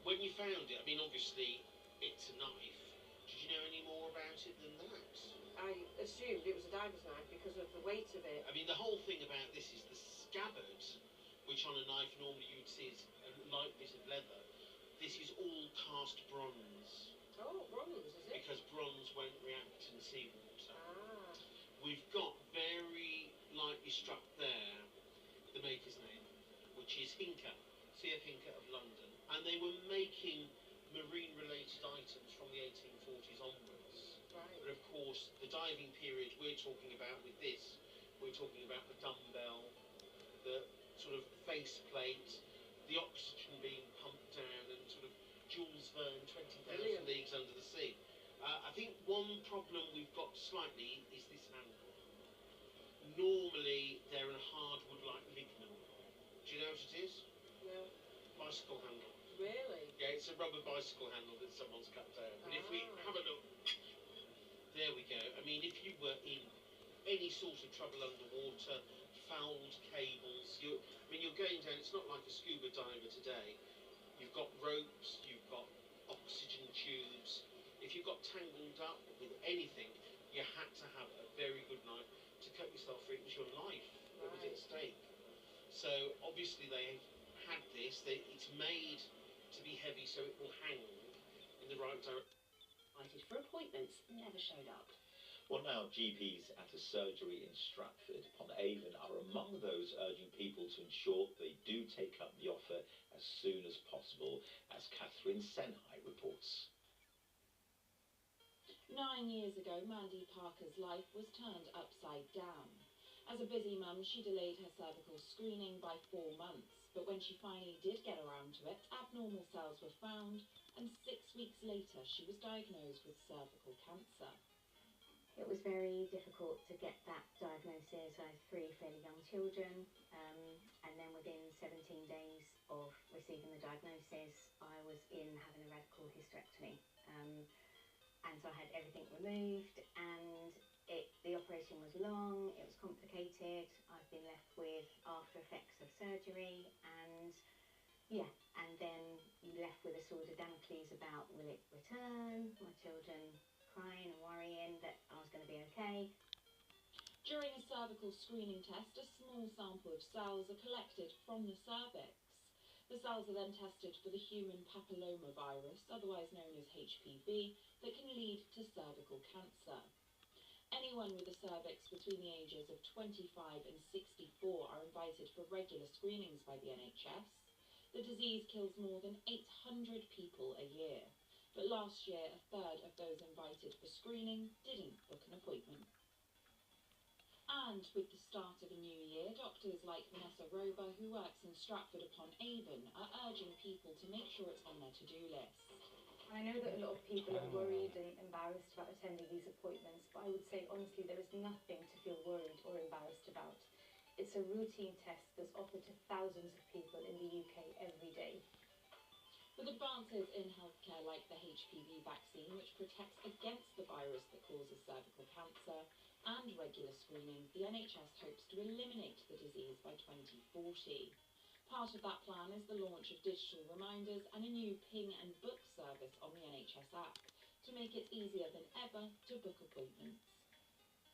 When you found it, I mean, obviously it's a knife. Did you know any more about it than that? I assumed it was a diver's knife because of the weight of it. I mean, the whole thing about this is the scabbard, which on a knife normally you'd see is a light bit of leather. This is all cast bronze. Oh, bronze, is it? Because bronze won't react in seawater. Ah. We've got very lightly struck there the maker's name, which is Hinker, C.F. Hinker of London. And they were making marine-related items from the 1840s onwards. Right. But of course, the diving period we're talking about with this, we're talking about the dumbbell, the sort of faceplate, the oxygen being pumped down, and sort of Jules Verne, 20,000 Leagues Under the Sea. I think one problem we've got slightly is this handle. Normally, they're a hardwood like lignum. Do you know what it is? No. Bicycle handle. Really? Yeah, it's a rubber bicycle handle that someone's cut down. But if we have a look, there we go. I mean, if you were in any sort of trouble underwater, fouled cables, you're going down, it's not like a scuba diver today. You've got ropes, you've got oxygen tubes. If you got tangled up with anything, you had to have a very good knife to cut yourself free. It was your life that was at stake. So obviously they had this. It's made to be heavy so it will hang in the right direction. For appointments, never showed up. Well, now GPs at a surgery in Stratford upon Avon are among those urging people to ensure they do take up the offer as soon as possible, as Catherine Senhai reports. 9 years ago, Mandy Parker's life was turned upside down. As a busy mum, she delayed her cervical screening by 4 months, but when she finally did get around to it, abnormal cells were found, and 6 weeks later she was diagnosed with cervical cancer. It was very difficult to get that diagnosis. I have 3 fairly young children, and then within 17 days of receiving the diagnosis, I was in having a radical hysterectomy. And so I had everything removed, and the operation was long, it was complicated. I've been left with after effects of surgery, and then you're left with a sword of Damocles about, will it return? My children crying and worrying that I was going to be okay. During a cervical screening test, a small sample of cells are collected from the cervix. The cells are then tested for the human papillomavirus, otherwise known as HPV, that can lead to cervical cancer. Anyone with a cervix between the ages of 25 and 64 are invited for regular screenings by the NHS. The disease kills more than 800 people a year, but last year a third of those invited for screening didn't book an appointment. And with the start of a new year, doctors like Vanessa Rober, who works in Stratford upon Avon, are urging people to make sure it's on their to-do list. I know that a lot of people are worried and embarrassed about attending these appointments, but I would say honestly there is nothing to feel worried or embarrassed about. It's a routine test that's offered to thousands of people in the UK every day. With advances in healthcare like the HPV vaccine, which protects against the virus that causes cervical cancer, and regular screening, the NHS hopes to eliminate the disease by 2040. Part of that plan is the launch of digital reminders and a new ping and book service on the NHS app to make it easier than ever to book appointments.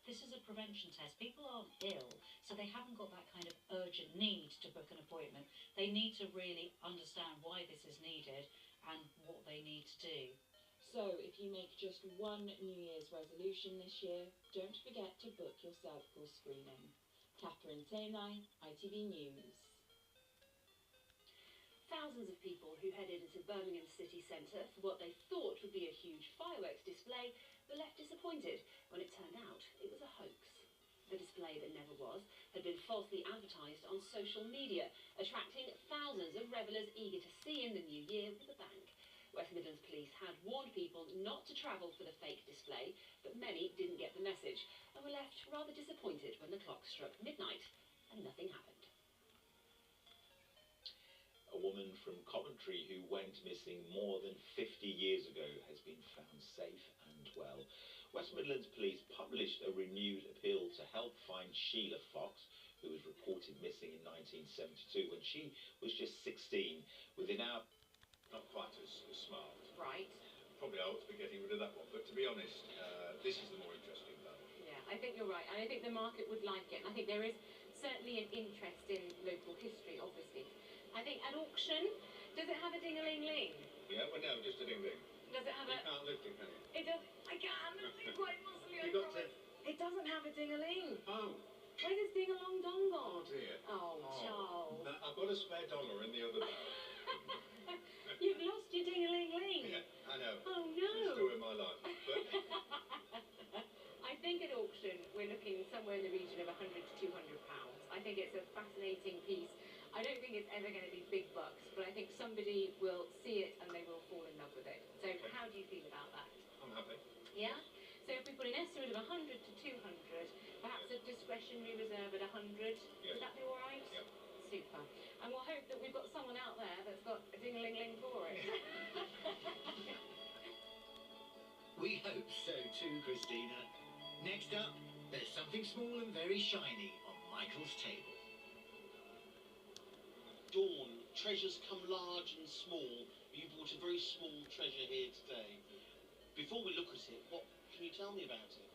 This is a prevention test. People aren't ill, so they haven't got that kind of urgent need to book an appointment. They need to really understand why this is needed and what they need to do. So, if you make just one New Year's resolution this year, don't forget to book your cervical screening. Catherine Senhai, ITV News. Thousands of people who headed into Birmingham city centre for what they thought would be a huge fireworks display were left disappointed when it turned out it was a hoax. The display that never was had been falsely advertised on social media, attracting thousands of revellers eager to see in the new year with a bang. West Midlands Police had warned people not to travel for the fake display, but many didn't get the message and were left rather disappointed when the clock struck midnight and nothing happened. A woman from Coventry who went missing more than 50 years ago has been found safe and well. West Midlands Police published a renewed appeal to help find Sheila Fox, who was reported missing in 1972 when she was just 16. Within our... Not quite as is smart. Right. Probably I ought to be getting rid of that one, but to be honest, this is the more interesting one. Yeah, I think you're right. And I think the market would like it. And I think there is certainly an interest in local history, obviously. I think at auction, does it have a ding-a-ling-ling? Yeah, well, no, just a ding-ding. Does it have You a... can't lift it, can you? It does... I can. It's quite muscly, I You got promise. It doesn't have a ding-a-ling. Oh, Where does ding-a-long-dong oh gone? dear. Oh, Charles. No, I've got a spare dollar in the other barrel. You've lost your ding-a-ling-ling. Yeah, I know. Oh, It's the no. story of my life. But I think at auction we're looking somewhere in the region of £100 to £200. I think it's a fascinating piece. I don't think it's ever going to be big bucks, but I think somebody will see it and they will fall in love with it. So how do you feel about that? I'm happy. Yeah? So if we put an estimate of 100 to 200, perhaps a discretionary reserve at 100, Yes. would that be all right? Yep. Super. And we'll hope that we've got someone out there that's got a ding-a-ling-ling for it. We hope so too, Christina. Next up, there's something small and very shiny on Michael's table. Dawn, treasures come large and small. You brought a very small treasure here today. Before we look at it, what can you tell me about it?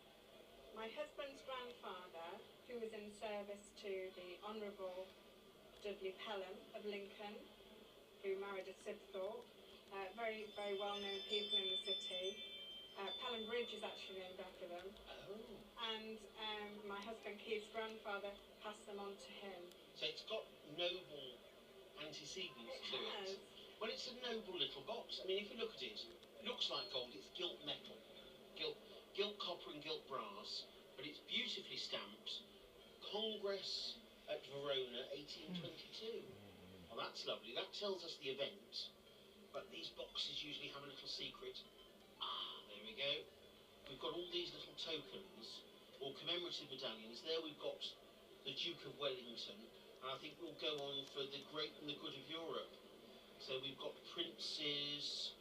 My husband's grandfather, who was in service to the Honourable Dudley Pelham of Lincoln, who married a Sibthorpe, very, very well-known people in the city. Pelham Bridge is actually named after them. Oh. And my husband Keith's grandfather passed them on to him. So it's got noble antecedents to has. it. Well, it's a noble little box. I mean, if you look at it, it looks like gold. It's gilt metal, gilt copper and gilt brass, but it's beautifully stamped. Congress at Verona, 1822. Well, that's lovely. That tells us the event. But these boxes usually have a little secret. Ah, there we go. We've got all these little tokens, or commemorative medallions. There we've got the Duke of Wellington, and I think we'll go on for the great and the good of Europe. So we've got princes,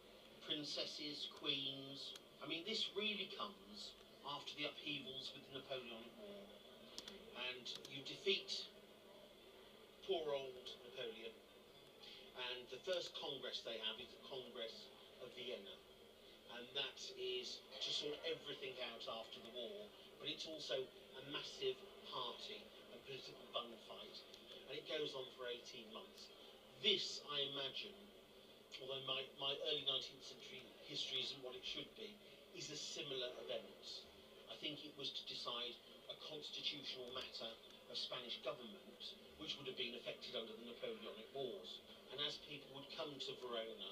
princesses, queens. I mean, this really comes after the upheavals with the Napoleonic War. And you defeat poor old Napoleon. And the first Congress they have is the Congress of Vienna. And that is to sort everything out after the war. But it's also a massive party, a political bun fight. And it goes on for 18 months. This, I imagine, although my early 19th century history isn't what it should be, is a similar event. I think it was to decide a constitutional matter of Spanish government, which would have been affected under the Napoleonic Wars. And as people would come to Verona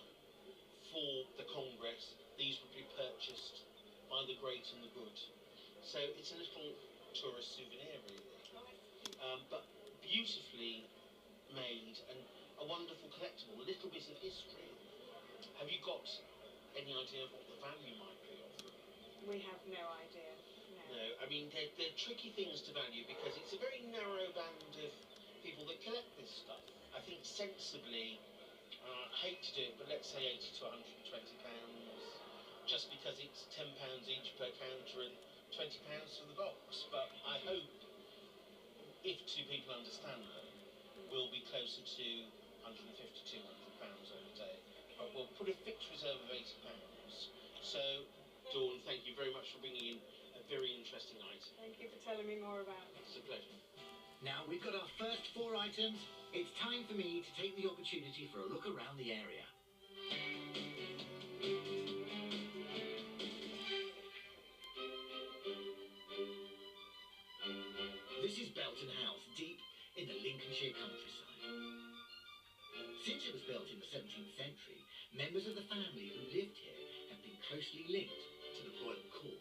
for the Congress, these would be purchased by the great and the good. So it's a little tourist souvenir, really. But beautifully made and a wonderful collectible, a little bit of history. Have you got any idea of what the value might be of them? We have no idea. No, I mean, they're tricky things to value because it's a very narrow band of people that collect this stuff. I think sensibly, I hate to do it, but let's say 80 to 120 pounds, just because it's £10 each per counter and £20 for the box. But I hope, if two people understand them, we'll be closer to 150 to 200 pounds over a day. But we'll put a fixed reserve of £80. So, Dawn, thank you very much for bringing in a very interesting item. Thank you for telling me more about it. It's a pleasure. Now we've got our first 4 items. It's time for me to take the opportunity for a look around the area. This is Belton House, deep in the Lincolnshire countryside. Since it was built in the 17th century, members of the family who lived here have been closely linked to the royal court.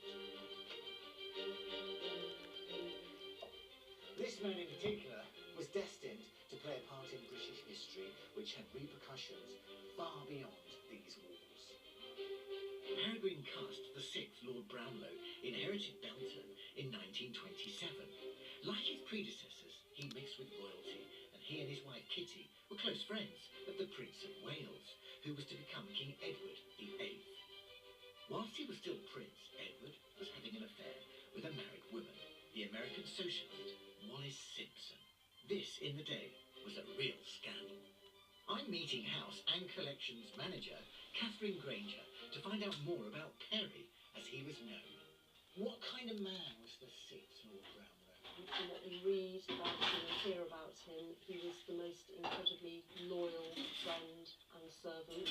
This man in particular was destined to play a part in British history which had repercussions far beyond these walls. Peregrine Cust, the 6th Lord Brownlow, inherited Belton in 1927. Like his predecessors, he mixed with royalty, and he and his wife Kitty were close friends of the Prince of Wales, who was to become King Edward VIII. Whilst he was still Prince, Edward was having an affair with a married woman, the American socialite Wallis Simpson. This, in the day, was a real scandal. I'm meeting House and Collections manager Catherine Granger to find out more about Perry as he was known. What kind of man was the 6th Lord Brownlow? From what we read about him and hear about him, he was the most incredibly loyal friend and servant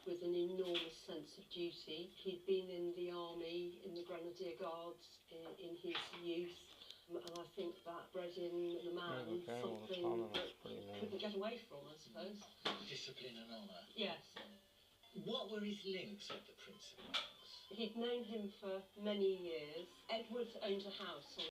with an enormous sense of duty. He'd been in the army, in the Grenadier Guards in his youth, and I think that bred in the man something that couldn't get away from, I suppose. Discipline and honour. Yes. What were his links with the Prince of Wales? He'd known him for many years. Edward owned a house on